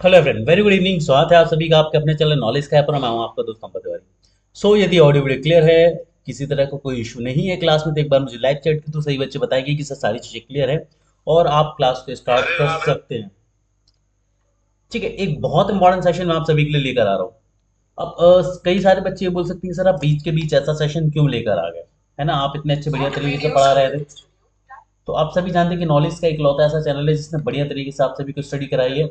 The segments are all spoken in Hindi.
Hello friend, very good evening. स्वागत है आप सभी का आपके अपने चैनल नॉलेज का पर मैं हूं आपका दोस्त अंबर तिवारी। यदि ऑडियो वीडियो क्लियर है, किसी तरह का कोई इशू नहीं है क्लास में, तो एक बार मुझे लाइव चैट के थ्रू सही बच्चे बताएंगे कि सर सारी चीजें क्लियर है और आप क्लास को स्टार्ट कर सकते हैं। ठीक है, एक बहुत इंपॉर्टेंट सेशन मैं आप सभी के लिए लेकर आ रहा हूँ। अब कई सारे बच्चे ये बोल सकते हैं सर आप बीच के बीच ऐसा सेशन क्यों लेकर आ गए, है ना, आप इतने अच्छे बढ़िया तरीके से पढ़ा रहे थे। तो आप सभी जानते हैं कि नॉलेज का इकलौता ऐसा चैनल है जिसने बढ़िया तरीके से आप सभी को स्टडी कराई है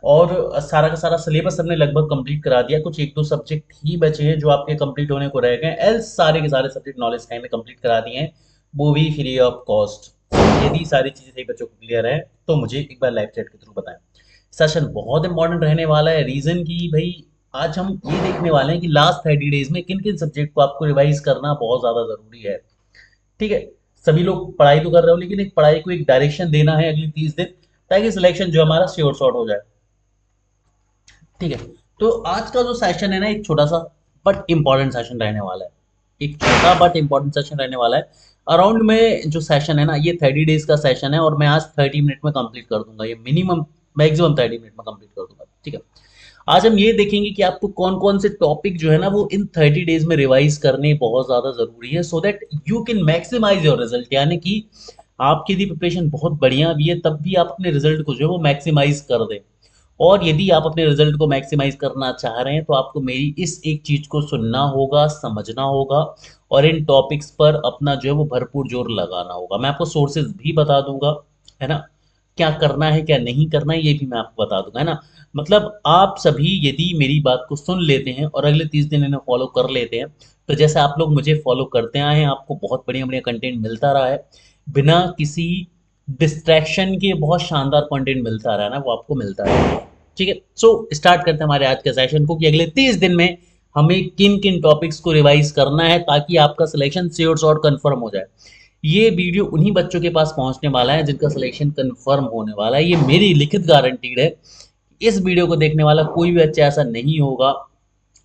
और सारा का सारा सिलेबस हमने लगभग कंप्लीट करा दिया। कुछ एक दो सब्जेक्ट ही बचे हैं जो आपके कंप्लीट होने को रह गए, एल्स सारे के सारे सब्जेक्ट नॉलेज का में कंप्लीट करा दिए हैं, वो भी फ्री ऑफ कॉस्ट। यदि सारी चीजें सही बच्चों को क्लियर है तो मुझे एक बार लाइव चैट के थ्रू बताएं। सेशन बहुत इंपॉर्टेंट रहने वाला है, रीजन की भाई आज हम ये देखने वाले हैं कि लास्ट 30 डेज में किन किन सब्जेक्ट को आपको रिवाइज करना बहुत ज्यादा जरूरी है। ठीक है, सभी लोग पढ़ाई तो कर रहे हो लेकिन एक पढ़ाई को एक डायरेक्शन देना है अगली 30 दिन, ताकि सिलेक्शन जो हमारा श्योर शॉर्ट हो जाए। ठीक है, तो आज का जो सेशन है ना, एक छोटा सा बट इंपॉर्टेंट सेशन रहने वाला है। एक छोटा बट इंपॉर्टेंट सेशन रहने वाला है। अराउंड में जो सेशन है ना, ये 30 डेज का सेशन है और मैं आज 30 मिनट में कंप्लीट कर दूंगा, ये मिनिमम मैक्सिमम 30 मिनट में कंप्लीट कर दूंगा। ठीक है, आज हम ये देखेंगे कि आपको कौन कौन से टॉपिक जो है ना वो इन 30 डेज में रिवाइज करने बहुत ज़्यादा ज़रूरी है, so that you can maximise your result. यानी कि आपकी यदि प्रिपरेशन बहुत बढ़िया भी है तब भी आप अपने रिजल्ट को जो है वो मैक्सिमाइज कर दें। और यदि आप अपने रिजल्ट को मैक्सिमाइज करना चाह रहे हैं तो आपको मेरी इस एक चीज़ को सुनना होगा, समझना होगा और इन टॉपिक्स पर अपना जो है वो भरपूर जोर लगाना होगा। मैं आपको सोर्सेज भी बता दूंगा, है ना, क्या करना है क्या नहीं करना है ये भी मैं आपको बता दूंगा, है ना। मतलब आप सभी यदि मेरी बात को सुन लेते हैं और अगले 30 दिन इन्हें फॉलो कर लेते हैं, तो जैसे आप लोग मुझे फॉलो करते आए हैं, आपको बहुत बढ़िया बढ़िया कंटेंट मिलता रहा है, बिना किसी डिस्ट्रैक्शन के बहुत शानदार कंटेंट मिलता रहा है ना, वो आपको मिलता रहा है। ठीक है, स्टार्ट करते हैं हमारे आज के सेशन को कि अगले 30 दिन में हमें किन किन टॉपिक्स को रिवाइज करना है ताकि आपका सिलेक्शन श्योर शॉर्ट कंफर्म हो जाए। ये वीडियो उन्हीं बच्चों के पास पहुंचने वाला है जिनका सिलेक्शन कंफर्म होने वाला है, ये मेरी लिखित गारंटीड है। इस वीडियो को देखने वाला कोई भी बच्चा ऐसा नहीं होगा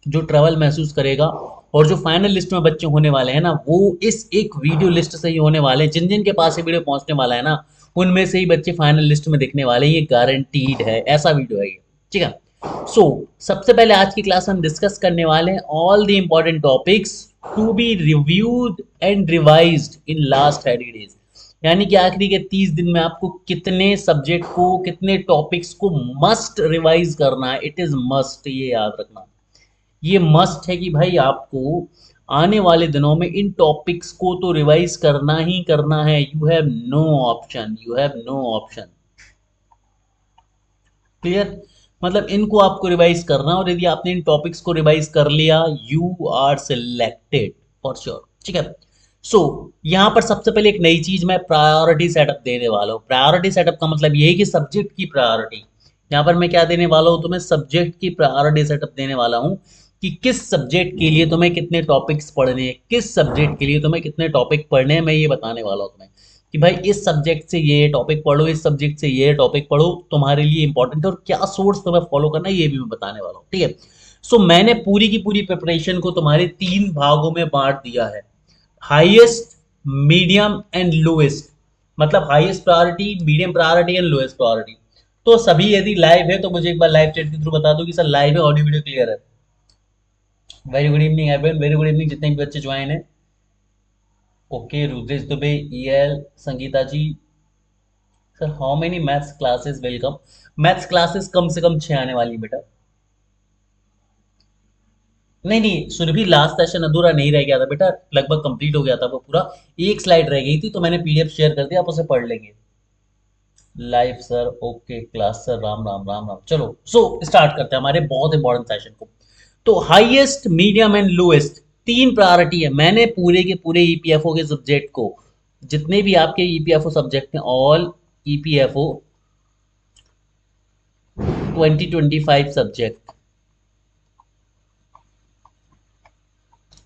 जो ट्रबल महसूस करेगा। और जो फाइनल लिस्ट में बच्चे होने वाले हैं ना, वो इस एक वीडियो लिस्ट से ही होने वाले हैं। जिन जिन के पास ये वीडियो पहुंचने वाला है ना, उनमें से ही बच्चे फाइनल लिस्ट में दिखने वाले हैं, ये गारंटीड है, ऐसा वीडियो है ये। ठीक है, सबसे पहले आज की क्लास में हम डिस्कस करने वाले हैं all the important topics to be reviewed and revised in last 30 days. यानी कि आखिरी के 30 दिन में आपको कितने सब्जेक्ट को, कितने टॉपिक्स को मस्ट रिवाइज करना है। इट इज मस्ट, ये याद रखना। ये मस्ट है कि भाई आपको आने वाले दिनों में इन टॉपिक्स को तो रिवाइज करना ही करना है। You have no option, you have no option. Clear, मतलब इनको आपको रिवाइज करना, और यदि आपने इन टॉपिक्स को रिवाइज कर लिया you are selected for sure. ठीक है, यहाँ पर सबसे पहले एक नई चीज मैं प्रायोरिटी सेटअप देने वाला हूँ। प्रायोरिटी सेटअप का मतलब ये है कि सब्जेक्ट की प्रायोरिटी। यहाँ पर मैं क्या देने वाला हूँ, तुम्हें सब्जेक्ट की प्रायोरिटी सेटअप देने वाला हूँ कि किस सब्जेक्ट के लिए तुम्हें कितने टॉपिक्स पढ़ने हैं, किस सब्जेक्ट के लिए तुम्हें कितने टॉपिक पढ़ने हैं, मैं ये बताने वाला हूँ तुम्हें कि भाई इस सब्जेक्ट से ये टॉपिक पढ़ो, इस सब्जेक्ट से ये टॉपिक पढ़ो, तुम्हारे लिए इंपॉर्टेंट है, और क्या सोर्स तुम्हें फॉलो करना है ये भी मैं बताने वाला हूँ। ठीक है, मैंने पूरी की पूरी प्रिपरेशन को तुम्हारे 3 भागों में बांट दिया है, हाईएस्ट, मीडियम एंड लोएस्ट। मतलब highest priority, medium priority and lowest priority. तो सभी यदि लाइव है तो मुझे एक बार लाइव चैट के थ्रू बता दो कि सर लाइव है, ऑडियो वीडियो क्लियर है। Very good evening everyone, very good evening जितने भी बच्चे ज्वाइन है। Okay, Rudresh Dubey, EL, Sangeeta ji. Sir how many maths classes welcome. Maths classes कम से कम 6 आने वाली बेटा। नहीं नहीं, सुरभि लास्ट सेशन अधूरा नहीं रह गया था बेटा, लगभग कंप्लीट हो गया था वो पूरा। एक स्लाइड रह गई थी तो मैंने पीडीएफ शेयर कर दिया, आप उसे पढ़ लेंगे। Live sir, okay class sir, Ram Ram Ram Ram. चलो स्टार्ट करते हैं हमारे बहुत इंपॉर्टेंट सेशन को। तो highest, medium and lowest 3 priority है। मैंने पूरे के पूरे ईपीएफओ के सब्जेक्ट को, जितने भी आपके ईपीएफओ सब्जेक्ट हैं, ऑल ईपीएफओ 2025 सब्जेक्ट,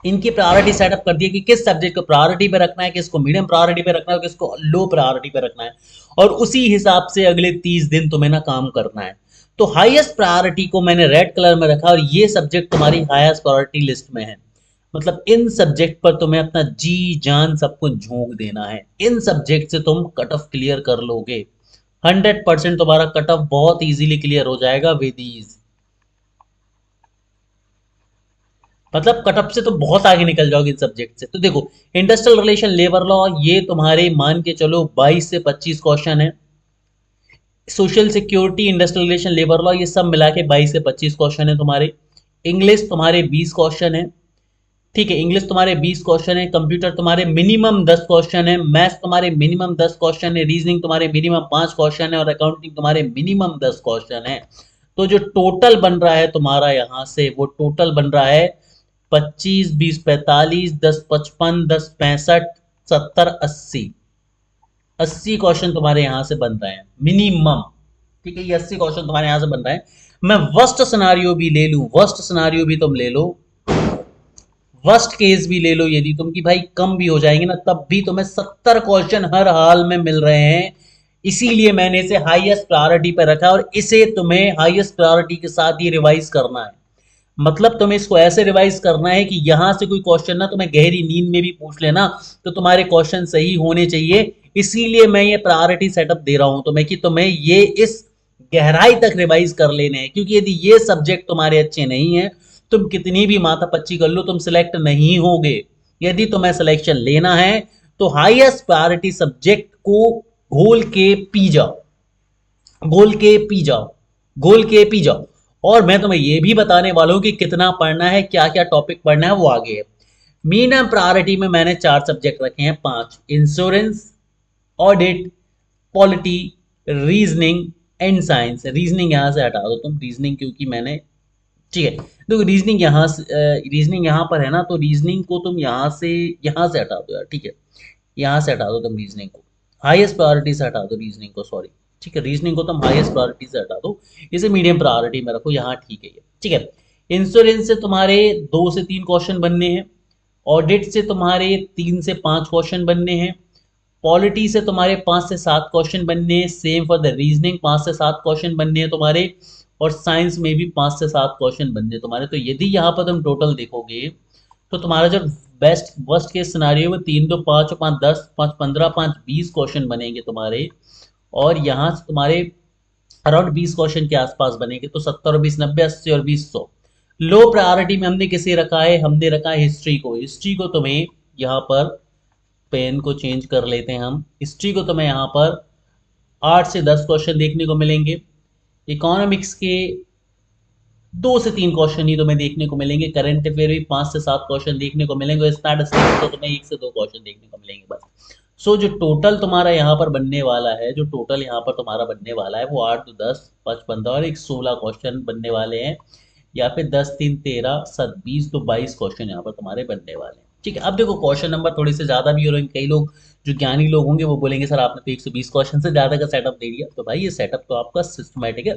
इनकी प्रायोरिटी सेटअप कर दी है कि किस सब्जेक्ट को प्रायोरिटी पे रखना है, किसको मीडियम प्रायोरिटी पे रखना है, किसको लो प्रायोरिटी पे रखना है, और उसी हिसाब से अगले 30 दिन तुम्हें ना काम करना है। तो हाईएस्ट प्रायोरिटी को मैंने रेड कलर में रखा और ये सब्जेक्ट तुम्हारी हाईएस्ट प्रायोरिटी लिस्ट में है। मतलब इन सब्जेक्ट पर तुम्हें अपना जी जान सब कुछ झोंक देना है, इन सब्जेक्ट से तुम कट ऑफ क्लियर कर लोगे 100% तुम्हारा कट ऑफ बहुत इजीली क्लियर हो जाएगा विद ईज। मतलब कट ऑफ से तो बहुत आगे निकल जाओगे इन सब्जेक्ट से। तो देखो, इंडस्ट्रियल रिलेशन, लेबर लॉ, ये तुम्हारे मान के चलो 22 से 25 क्वेश्चन है। Social security, industrial relation, labour law, ये सब मिला के 22 से 25 क्वेश्चन है तुम्हारे। इंग्लिश तुम्हारे 20 क्वेश्चन है। ठीक है, इंग्लिश तुम्हारे 20 क्वेश्चन है। कंप्यूटर तुम्हारे मिनिमम 10 क्वेश्चन है। मैथ्स तुम्हारे मिनिमम 10 क्वेश्चन है। रीजनिंग तुम्हारे मिनिमम 5 क्वेश्चन है। और अकाउंटिंग तुम्हारे मिनिमम 10 क्वेश्चन है। तो जो टोटल बन रहा है तुम्हारा यहां से, वो टोटल बन रहा है 25, 20, 45, 10, 55, 10, 65, 70, 80 क्वेश्चन तुम्हारे यहां से बन रहे हैं मिनिमम। ठीक है, ये 80 क्वेश्चन तुम्हारे यहां से बन रहे हैं। मैं वर्स्ट सिनारियो भी ले लूं, वर्स्ट सिनारियो भी तुम ले लो, वर्स्ट केस भी ले लो यदि तुम, कि भाई कम भी हो जाएंगे ना, तब भी तुम्हें 70 क्वेश्चन हर हाल में मिल रहे हैं। इसीलिए मैंने इसे हाईएस्ट प्रायोरिटी पर रखा, और इसे तुम्हें हाईएस्ट प्रायोरिटी के साथ ही रिवाइज करना है। मतलब तुम्हें इसको ऐसे रिवाइज करना है कि यहां से कोई क्वेश्चन ना तुम्हें गहरी नींद में भी पूछ लेना, तो तुम्हारे क्वेश्चन सही होने चाहिए। इसीलिए मैं ये प्रायोरिटी सेटअप दे रहा हूं तुम्हें, कि तुम्हें ये इस गहराई तक रिवाइज कर लेने हैं। क्योंकि यदि ये सब्जेक्ट तुम्हारे अच्छे नहीं है, तुम कितनी भी माथापच्ची कर लो, तुम सिलेक्ट नहीं होगे। यदि तुम्हें सिलेक्शन लेना है तो हाईएस्ट प्रायोरिटी सब्जेक्ट को घोल के पी जाओ, घोल के पी जाओ, घोल के पी जाओ। और मैं तुम्हें यह भी बताने वाला हूं कि कितना पढ़ना है, क्या क्या टॉपिक पढ़ना है, वो आगे है। मीडियम प्रायोरिटी में मैंने 4 सब्जेक्ट रखे हैं, 5: insurance, audit, polity, reasoning and science. Reasoning यहां से हटा दो तुम, रीजनिंग क्योंकि मैंने, ठीक है, देखो रीजनिंग यहाँ से, रीजनिंग यहाँ पर है ना, तो रीजनिंग को तुम यहाँ से हटा दो यार। ठीक है, यहाँ से हटा दो तुम रीजनिंग को, हाईएस्ट प्रायोरिटी से हटा दो रीजनिंग को, सॉरी। ठीक है, रीजनिंग को तुम हाईएस्ट प्रायोरिटी से हटा दो, इसे मीडियम प्रायोरिटी में रखो, यहाँ ठीक है ये। ठीक है, इंश्योरेंस से तुम्हारे 2 से 3 क्वेश्चन बनने हैं। ऑडिट से तुम्हारे 3 से 5 क्वेश्चन बनने हैं। पॉलिटी से तुम्हारे 5 से 7 क्वेश्चन बनने हैं। सेम फॉर द रीजनिंग, 5 से 7 क्वेश्चन बनने हैं तुम्हारे। और साइंस में भी 5 से 7 क्वेश्चन बनने हैं तुम्हारे। तो यदि यहाँ पर तुम टोटल देखोगे, तो तुम्हारा जो बेस्ट वर्स्ट केस सिनारियो में 3, 2, 5 और 5, 10, 5, 15, 5, 20 क्वेश्चन बनेंगे तुम्हारे। और यहाँ से तुम्हारे अराउंड 20 क्वेश्चन के आसपास बनेंगे। तो 70 और 20, 90, 80 और 20, 100। लो प्रायोरिटी में हमने किसे रखा है? हमने रखा है हिस्ट्री को। हिस्ट्री को तुम्हें यहाँ पर, पेन को चेंज कर लेते हैं हम, हिस्ट्री को तुम्हें यहाँ पर 8 से 10 क्वेश्चन देखने को मिलेंगे। इकोनॉमिक्स के 2 से 3 क्वेश्चन ही तुम्हें देखने को मिलेंगे। करंट अफेयर भी 5 से 7 क्वेश्चन देखने को मिलेंगे। स्टैटिस्टिक्स तो तुम्हें 1 से 2 क्वेश्चन देखने को मिलेंगे बस। सो जो टोटल तुम्हारा यहाँ पर बनने वाला है, जो टोटल यहाँ पर तुम्हारा बनने वाला है, वो 8, 2, 10, 5, 15 और एक 16 क्वेश्चन बनने वाले हैं। या फिर 10, 3, 13, 7, 20, तो 22 क्वेश्चन यहाँ पर तुम्हारे बनने वाले हैं। ठीक है, अब देखो क्वेश्चन नंबर थोड़े से ज्यादा भी हो रहे हैं। कई लोग जो ज्ञानी लोग होंगे वो बोलेंगे सर आपने तो 120 क्वेश्चन से ज्यादा का सेटअप दे दिया। तो भाई ये सेटअप तो आपका सिस्टमेटिक है।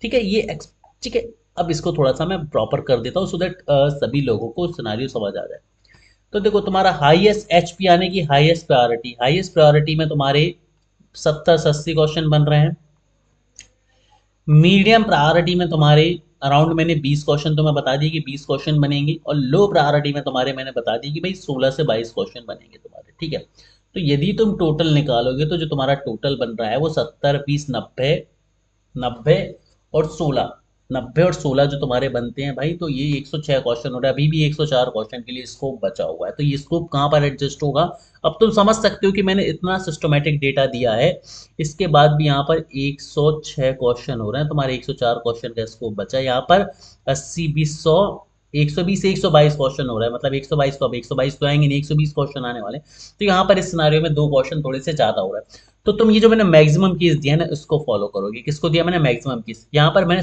ठीक है, ठीक है। अब इसको थोड़ा सा मैं प्रॉपर कर देता हूँ, सो दैट सभी लोगों को सिनारियो समझ आ जाए। तो देखो, तुम्हारा हाईएस्ट एचपी आने की हाईएस्ट प्रायोरिटी में तुम्हारे 70 से 80 क्वेश्चन बन रहे हैं। मीडियम प्रायोरिटी में तुम्हारे अराउंड मैंने 20 क्वेश्चन तुम्हें बता दिए कि 20 क्वेश्चन बनेंगे। और लो प्रायोरिटी में तुम्हारे मैंने बता दी कि भाई 16 से 22 क्वेश्चन बनेंगे तुम्हारे। ठीक है, तो यदि तुम टोटल निकालोगे तो जो तुम्हारा टोटल बन रहा है वो 70, 20, 90, 90 और 16, 90 और 16 जो तुम्हारे बनते हैं भाई, तो ये 106 क्वेश्चन हो रहा है। अभी भी 104 क्वेश्चन के लिए स्कोप बचा हुआ है। तो ये स्कोप कहाँ पर एडजस्ट होगा? अब तुम समझ सकते हो कि मैंने इतना सिस्टमेटिक डेटा दिया है, इसके बाद भी यहाँ पर 106 क्वेश्चन हो रहे हैं तुम्हारे। 104 क्वेश्चन का स्कोप बचा है यहाँ पर। 80, 20, 100, 120 से 122 क्वेश्चन हो रहा है। मतलब 122, तो अब 122 तो आएंगे नहीं, 120 क्वेश्चन आने वाले। तो यहाँ पर इस सिनारियो में 2 क्वेश्चन थोड़े से ज्यादा हो रहा है। तो तुम ये जो मैंने मैक्सिमम केस दिया ना, इसको फॉलो करोगे। किसको दिया मैंने? Maximum case. यहाँ पर मैंने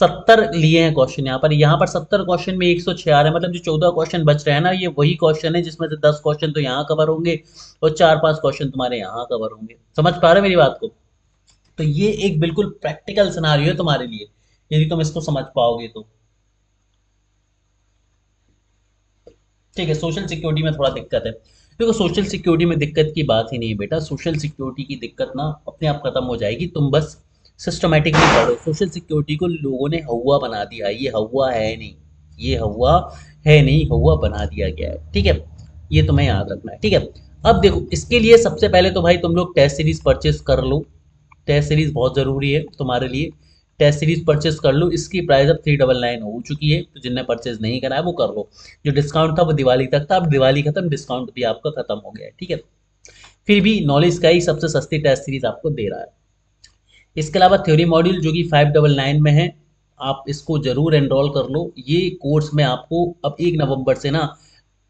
70 लिए हैं क्वेश्चन यहाँ पर। यहाँ पर 70 क्वेश्चन में 106 आ रहे हैं। मतलब जो 14 क्वेश्चन बच रहे हैं ना, ये वही क्वेश्चन है जिसमें से 10 क्वेश्चन तो यहाँ कवर होंगे और 4-5 क्वेश्चन तुम्हारे यहाँ कवर होंगे। समझ पा रहे हो मेरी बात को? तो ये एक बिल्कुल प्रैक्टिकल सिनारियो है तुम्हारे लिए, यदि तुम इसको समझ पाओगे तो। ठीक है, सोशल सिक्योरिटी में थोड़ा दिक्कत है। देखो, सोशल सिक्योरिटी में दिक्कत की बात ही नहीं है बेटा। सोशल सिक्योरिटी की दिक्कत ना अपने आप खत्म हो जाएगी, तुम बस सिस्टमेटिकली पढ़ो। सोशल सिक्योरिटी को लोगों ने हवा बना दिया है। ये हवा है नहीं, ये हवा है नहीं, हवा बना दिया गया है। ठीक है, ये तुम्हें याद रखना है। ठीक है, अब देखो, इसके लिए सबसे पहले तो भाई तुम लोग टेस्ट सीरीज परचेस कर लो। टेस्ट सीरीज बहुत ज़रूरी है तुम्हारे लिए। टेस्ट सीरीज परचेस कर लो। इसकी प्राइस अब 399 हो चुकी है, तो जिनने परचेस नहीं करा है वो कर लो। जो डिस्काउंट था वो दिवाली तक था, अब दिवाली खत्म, डिस्काउंट भी आपका खत्म हो गया है, ठीक है। फिर भी नॉलेज का ही सबसे सस्ती टेस्ट सीरीज आपको दे रहा है। इसके अलावा थ्योरी मॉड्यूल जो कि 599 में है, आप इसको जरूर एनरोल कर लो। ये कोर्स में आपको अब 1 नवंबर से ना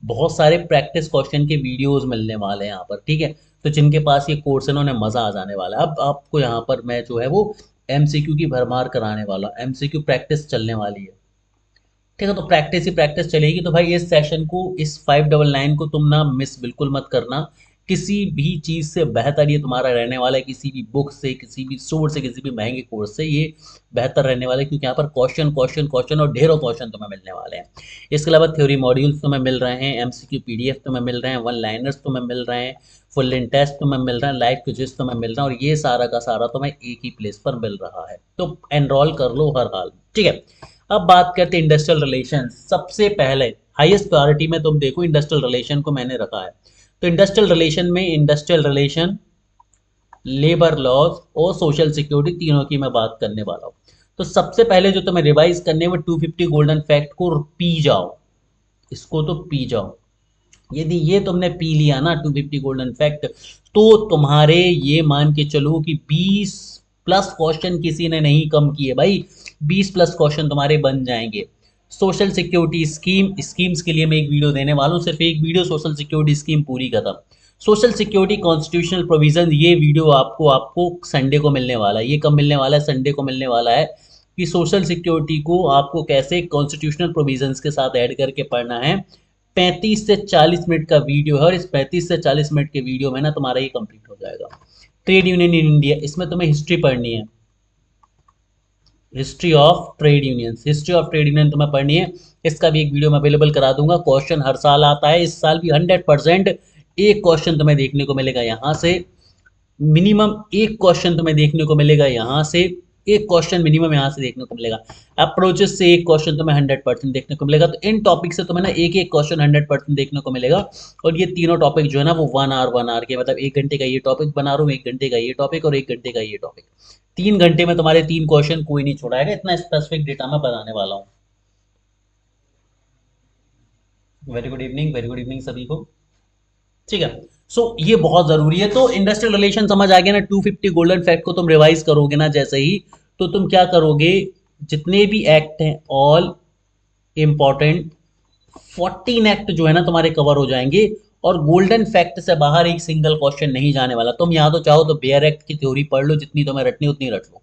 बहुत सारे प्रैक्टिस क्वेश्चन के वीडियोस मिलने वाले हैं यहाँ पर, ठीक है। तो जिनके पास ये कोर्स है ना उन्हें मज़ा आ जाने वाला है। अब आपको यहाँ पर मैं जो है वो एमसीक्यू की भरमार कराने वाला, एमसीक्यू प्रैक्टिस चलने वाली है, ठीक है। तो प्रैक्टिस ही प्रैक्टिस चलेगी। तो भाई इस सेशन को, इस 599 को तुम ना मिस बिल्कुल मत करना। किसी भी चीज़ से बेहतर ये तुम्हारा रहने वाला है, किसी भी बुक से, किसी भी सोर्स से, किसी भी महंगे कोर्स से ये बेहतर रहने वाला है, क्योंकि यहाँ पर क्वेश्चन क्वेश्चन क्वेश्चन और ढेरों क्वेश्चन तुम्हें मिलने वाले हैं। इसके अलावा थ्योरी मॉड्यूल्स तुम्हें मिल रहे हैं, एमसीक्यू पीडीएफ तुम्हें मिल रहे हैं, वन लाइनर्स तुम्हें मिल रहे हैं, फुल लेंथ टेस्ट तुम्हें मिल रहा है, लाइव क्विज़ेस तुम्हें मिल रहा है, और ये सारा का सारा तुम्हें एक ही प्लेस पर मिल रहा है। तो एनरोल कर लो हर हाल में, ठीक है। अब बात करते हैं इंडस्ट्रियल रिलेशन। सबसे पहले हाईएस्ट प्रायोरिटी में तुम देखो इंडस्ट्रियल रिलेशन को मैंने रखा है। तो इंडस्ट्रियल रिलेशन में इंडस्ट्रियल रिलेशन, लेबर लॉज और सोशल सिक्योरिटी, तीनों की मैं बात करने वाला हूँ। तो सबसे पहले जो तुम्हें रिवाइज करने में 250 गोल्डन फैक्ट को पी जाओ, इसको तो पी जाओ। यदि ये तुमने पी लिया ना 250 गोल्डन फैक्ट, तो तुम्हारे ये मान के चलो कि 20 प्लस क्वेश्चन किसी ने नहीं कम किए भाई, 20 प्लस क्वेश्चन तुम्हारे बन जाएंगे। सोशल सिक्योरिटी स्कीम, स्कीम्स के लिए मैं एक वीडियो देने वाला हूँ, सिर्फ एक वीडियो, सोशल सिक्योरिटी स्कीम पूरी खत्म। सोशल सिक्योरिटी कॉन्स्टिट्यूशनल प्रोविजन, ये वीडियो आपको आपको संडे को मिलने वाला है। ये कब मिलने वाला है? संडे को मिलने वाला है, कि सोशल सिक्योरिटी को आपको कैसे कॉन्स्टिट्यूशनल प्रोविजंस के साथ ऐड करके पढ़ना है। 35 से 40 मिनट का वीडियो है, और इस 35 से 40 मिनट के वीडियो में ना तुम्हारा ये कंप्लीट हो जाएगा। ट्रेड यूनियन इन इंडिया, इसमें तुम्हें हिस्ट्री पढ़नी है, history of trade unions, history of trade union तुम्हें पढ़नी है। इसका भी एक वीडियो मैं अवेलेबल करा दूंगा। क्वेश्चन हर साल आता है, इस साल भी 100% एक क्वेश्चन तुम्हें देखने को मिलेगा यहाँ से, मिनिमम एक क्वेश्चन तुम्हें देखने को मिलेगा यहाँ से, एक क्वेश्चन मिनिमम यहाँ से देखने को मिलेगा। अप्रोचेस से एक क्वेश्चन तुम्हें 100% देखने को मिलेगा। तो इन टॉपिक से तुम्हें ना एक एक क्वेश्चन 100% देखने को मिलेगा। और ये तीनों टॉपिक जो है ना वो 1 आवर के, मतलब 1 घंटे का ये टॉपिक बना रहा हूँ, 1 घंटे का ये टॉपिक और 1 घंटे का ये टॉपिक, 3 घंटे में तुम्हारे 3 क्वेश्चन कोई नहीं छोड़ाएगा, इतना स्पेसिफिक डेटा मैं बताने वाला हूँ। वेरी गुड इवनिंग सभी को, ठीक है। सो ये बहुत जरूरी है। तो इंडस्ट्रियल रिलेशन समझ आ गया ना। 250 गोल्डन फैक्ट को तुम रिवाइज करोगे ना जैसे ही, तो तुम क्या करोगे, जितने भी एक्ट हैं ऑल इंपॉर्टेंट 14 एक्ट जो है ना तुम्हारे कवर हो जाएंगे। और गोल्डन फैक्ट से बाहर एक सिंगल क्वेश्चन नहीं जाने वाला। तुम यहाँ तो चाहो तो बेयर एक्ट की थ्योरी पढ़ लो, जितनी तुम्हें रटनी उतनी रट लो,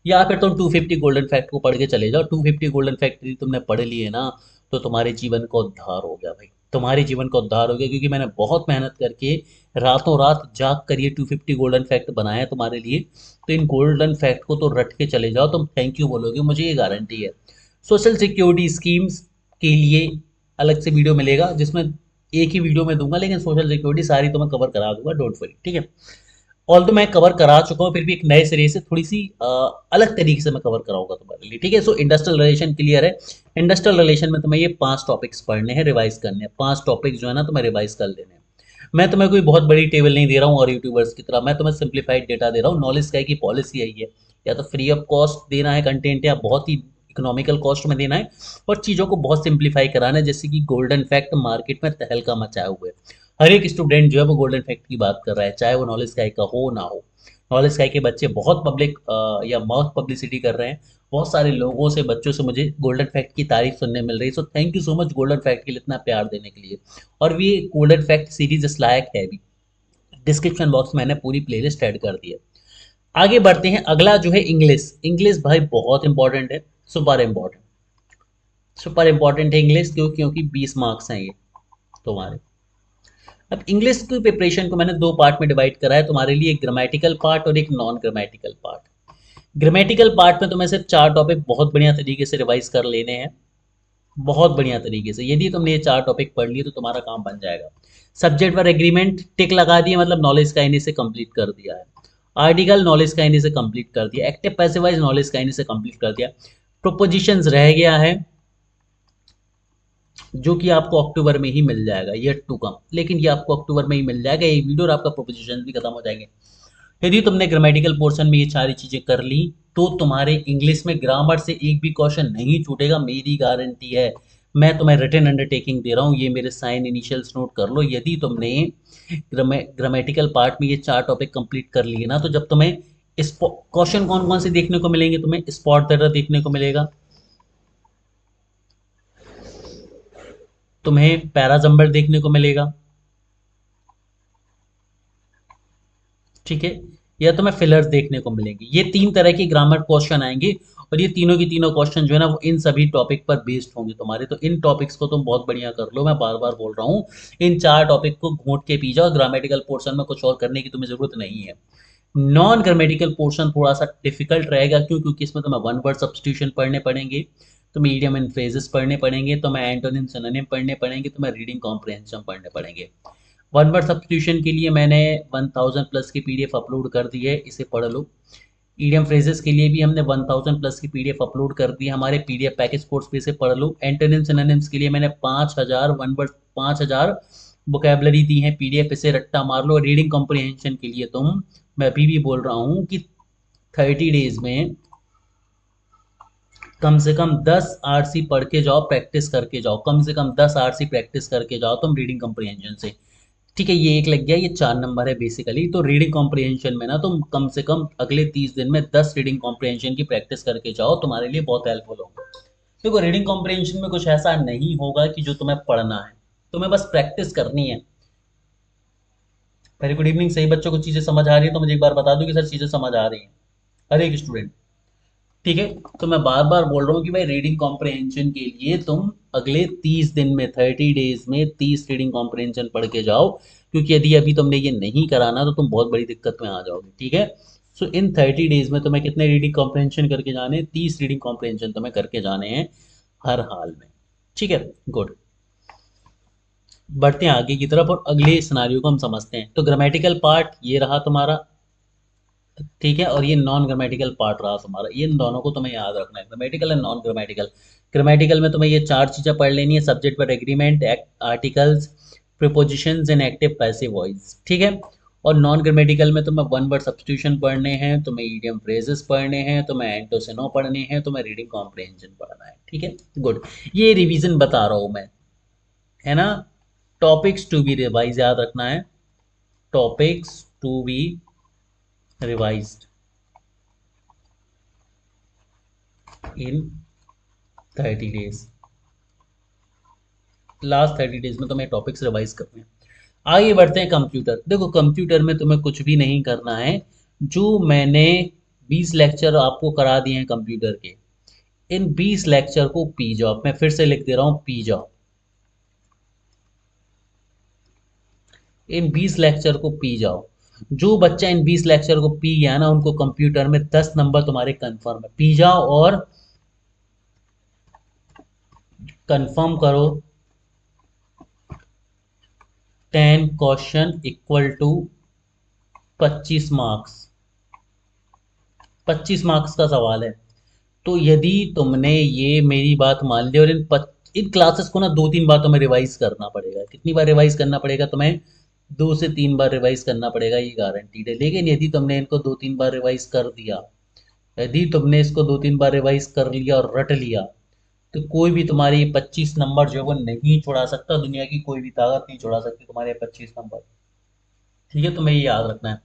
या फिर तुम 250 गोल्डन फैक्ट को पढ़ के चले जाओ। 250 गोल्डन फैक्ट यदि तुमने पढ़ लिए ना, तो तुम्हारे जीवन का उद्धार हो गया भाई, तुम्हारे जीवन का उद्धार हो गया। क्योंकि मैंने बहुत मेहनत करके रातों रात जाग कर ये 250 गोल्डन फैक्ट बनाया तुम्हारे लिए। तो इन गोल्डन फैक्ट को तो रट के चले जाओ, तुम थैंक यू बोलोगे, मुझे ये गारंटी है। सोशल सिक्योरिटी स्कीम्स के लिए अलग से वीडियो मिलेगा, जिसमें एक ही वीडियो में दूंगा, लेकिन सोशल सिक्योरिटी सारी तो मैं कवर करा दूंगा, डोंट वरी, ठीक है। ऑल तो मैं कवर करा चुका हूँ, फिर भी एक नए सिरे से थोड़ी सी अलग तरीके से मैं कवर कराऊंगा तुम्हारे लिए, ठीक है। सो इंडस्ट्रियल रिलेशन क्लियर है। इंडस्ट्रियल रिलेशन में तुम्हें ये 5 टॉपिक्स पढ़ने हैं, रिवाइज करने हैं। 5 टॉपिक्स जो है ना तुम्हें रिवाइज कर लेने हैं। मैं तुम्हें कोई बहुत बड़ी टेबल नहीं दे रहा हूँ और यूट्यूबर्स की तरह, मैं तुम्हें सिंप्लीफाइड डेटा दे रहा हूँ। नॉलेज का की पॉलिसी यही है, या तो फ्री ऑफ कॉस्ट देना है कंटेंट, या बहुत ही इकोनॉमिकल कॉस्ट में देना है, और चीज़ों को बहुत सिंप्लीफाई कराना है। जैसे कि गोल्डन फैक्ट मार्केट में तहलका मचाए हुए, हर एक स्टूडेंट जो है वो गोल्डन फैक्ट की बात कर रहा है, चाहे वो नॉलेज स्काई का हो ना हो। नॉलेज स्काई के बच्चे बहुत पब्लिक या माउथ पब्लिसिटी कर रहे हैं। बहुत सारे लोगों से, बच्चों से मुझे गोल्डन फैक्ट की तारीफ सुनने मिल रही है। So thank you so much golden fact के लिए इतना प्यार देने के लिए। और ये गोल्डन फैक्ट सीरीज इस लायक है भी। डिस्क्रिप्शन बॉक्स में मैंने पूरी प्लेलिस्ट ऐड कर दी है। आगे बढ़ते हैं। अगला जो है इंग्लिश। इंग्लिश भाई बहुत इंपॉर्टेंट है, सुपर इंपॉर्टेंट, सुपर इंपॉर्टेंट है इंग्लिश। क्यों? क्योंकि 20 मार्क्स हैं ये तुम्हारे। अब इंग्लिश की प्रिपरेशन को मैंने 2 पार्ट में डिवाइड करा है तुम्हारे लिए, एक ग्रामेटिकल पार्ट और एक non grammatical part. Grammatical part में तुम्हें सिर्फ 4 टॉपिक बहुत बढ़िया तरीके से रिवाइज कर लेने हैं, बहुत बढ़िया तरीके से। यदि तुमने ये 4 टॉपिक पढ़ लिए तो तुम्हारा काम बन जाएगा। सब्जेक्ट पर एग्रीमेंट टिक लगा दिए, मतलब नॉलेज का इन्हीं से कंप्लीट कर दिया है। आर्टिकल नॉलेज का इन्हीं से कंप्लीट कर दिया। एक्टिव पैसिवाइज नॉलेज का इन्हीं से कंप्लीट कर दिया। प्रोपोजिशंस रह गया है, जो कि आपको अक्टूबर में ही मिल जाएगा, येट टू कम, लेकिन ये आपको अक्टूबर में ही मिल जाएगा ये वीडियो, और आपका प्रोपोजिशन भी खत्म हो जाएंगे। यदि तुमने ग्रामेटिकल पोर्शन में ये सारी चीजें कर ली तो तुम्हारे इंग्लिश में ग्रामर से एक भी क्वेश्चन नहीं छूटेगा, मेरी गारंटी है। मैं तुम्हें रिटन अंडरटेकिंग दे रहा हूँ, ये मेरे साइन इनिशियल्स नोट कर लो। यदि तुमने ग्रामेटिकल पार्ट में ये 4 टॉपिक कंप्लीट कर लिए ना, तो जब तुम्हें इस क्वेश्चन कौन कौन से देखने को मिलेंगे, तुम्हें स्पॉट दैट देखने को मिलेगा, तुम्हें पैराजंबल देखने को मिलेगा, ठीक है, या तुम्हें फिलर्स देखने को मिलेंगे। ये 3 तरह के ग्रामर क्वेश्चन आएंगे, और ये तीनों की तीनों क्वेश्चन जो है ना वो इन सभी टॉपिक पर बेस्ड होंगे तुम्हारे। तो इन टॉपिक्स को तुम बहुत बढ़िया कर लो, मैं बार बार बोल रहा हूँ, इन 4 टॉपिक को घोंट के पी जाओ। ग्रामेटिकल पोर्शन में कुछ और करने की तुम्हें जरूरत नहीं है। नॉन ग्रामेटिकल पोर्शन थोड़ा सा डिफिकल्ट रहेगा, क्यों? क्योंकि इसमें तुम्हें वन वर्ड सब्स्टिट्यूशन पढ़ने पड़ेंगे, तुम्हें इडियम एंड फ्रेजेस पढ़ने पड़ेंगे, तुम्हें एंटोनिम सिनोनिम पढ़ने पड़ेंगे, तुम्हें रीडिंग कॉम्प्रिहेंशन पढ़ने पड़ेंगे। वन वर्ड सब्स्टिट्यूशन के लिए मैंने 1000 प्लस की पीडीएफ अपलोड कर दी है, इसे पढ़ लो। ईडियम फ्रेजेस के लिए भी हमने 1000 प्लस की पीडीएफ अपलोड कर दी है हमारे पीडीएफ पैकेज कोर्स पे, इसे पढ़ लो। एंटोनिम सिनोनिम्स के लिए मैंने 5000 वन वर्ड 5000 वोकेबलरी दी है पीडीएफ, इसे रट्टा मार लो। रीडिंग कॉम्प्रिहेंशन के लिए मैं अभी भी बोल रहा हूँ कि 30 डेज में कम से कम 10 आरसी पढ़ के जाओ, प्रैक्टिस करके जाओ, कम से कम 10 आरसी प्रैक्टिस करके जाओ तुम रीडिंग कॉम्प्रिहेंशन से, ठीक है। ये एक लग गया, ये 4 नंबर है बेसिकली। तो रीडिंग कॉम्प्रिहेंशन में ना तुम कम से कम अगले 30 दिन में 10 रीडिंग कॉम्प्रिहेंशन की प्रैक्टिस करके जाओ, तुम्हारे लिए बहुत हेल्पफुल होगा। देखो रीडिंग कॉम्प्रिहेंशन में कुछ ऐसा नहीं होगा कि जो तुम्हें पढ़ना है, तुम्हें बस प्रैक्टिस करनी है। वेरी गुड इवनिंग, सही बच्चों को चीज़ें समझ आ रही है तो मुझे एक बार बता दो कि सर चीज़ें समझ आ रही हैं, हर एक स्टूडेंट, ठीक है। तो मैं बार बार बोल रहा हूँ कि भाई रीडिंग कॉम्प्रिहेंशन के लिए तुम अगले 30 दिन में 30 डेज में 30 रीडिंग कॉम्प्रिहेंशन पढ़ के जाओ, क्योंकि यदि अभी तुमने ये नहीं कराना तो तुम बहुत बड़ी दिक्कत में आ जाओगे, ठीक है। सो इन 30 डेज में तुम्हें कितने रीडिंग कॉम्प्रिहेंशन करके जाने हैं? 30 रीडिंग कॉम्प्रिहेंशन तुम्हें करके जाने हैं हर हाल में, ठीक है। गुड, बढ़ते हैं आगे की तरफ और अगले सिनारियो को हम समझते हैं। तो ग्रामेटिकल पार्ट ये रहा तुम्हारा, ठीक है, और ये नॉन ग्रामेटिकल पार्ट रहा तुम्हारा। ये इन दोनों को तुम्हें याद रखना है, grammatical and non grammatical. Grammatical में तुम्हें ये 4 चीज़ें पढ़ लेनी है, subject verb agreement, articles, prepositions and active passive voice, ठीक है। और नॉन ग्रामेटिकल में तुम्हें वन वर्ड सब्स्टिट्यूशन पढ़ने हैं, तुम्हें ईडियम फ्रेजेस पढ़ने हैं, तुम्हें एंटोसिनो पढ़ने हैं, तुम्हें रीडिंग कॉम्प्रिहेंशन पढ़ना है, ठीक है। गुड, ये रिवीजन बता रहा हूँ मैं, है ना। टॉपिक्स टू बी रिवाइज याद रखना है, topics to be revised in 30 days. Last 30 days में तुम्हें टॉपिक्स रिवाइज करने हैं। आगे बढ़ते हैं कंप्यूटर। देखो कंप्यूटर में तुम्हें कुछ भी नहीं करना है, जो मैंने 20 लेक्चर आपको करा दिए हैं कंप्यूटर के, इन 20 लेक्चर को पी जाओ। मैं फिर से लिख दे रहा हूँ, पी जाओ। इन 20 लेक्चर को पी जाओ। जो बच्चा इन 20 लेक्चर को पी गया ना, उनको कंप्यूटर में 10 नंबर तुम्हारे कंफर्म है। पी जाओ और कंफर्म करो 10 question equal to 25 marks. 25 marks का सवाल है। तो यदि तुमने ये मेरी बात मान ली, और इन क्लासेस को ना 2-3 बार तुम्हें रिवाइज करना पड़ेगा। कितनी बार रिवाइज करना पड़ेगा तुम्हें? 2 से 3 बार रिवाइज करना पड़ेगा, ये गारंटीड है। लेकिन यदि तुमने इनको 2-3 बार रिवाइज कर दिया, यदि तुमने इसको 2-3 बार रिवाइज कर लिया और रट लिया, तो कोई भी तुम्हारे ये 25 नंबर जो है वो नहीं छुड़ा सकता। दुनिया की कोई भी ताकत नहीं छुड़ा सकती तुम्हारे 25 नंबर, ठीक है। तुम्हें ये याद रखना है,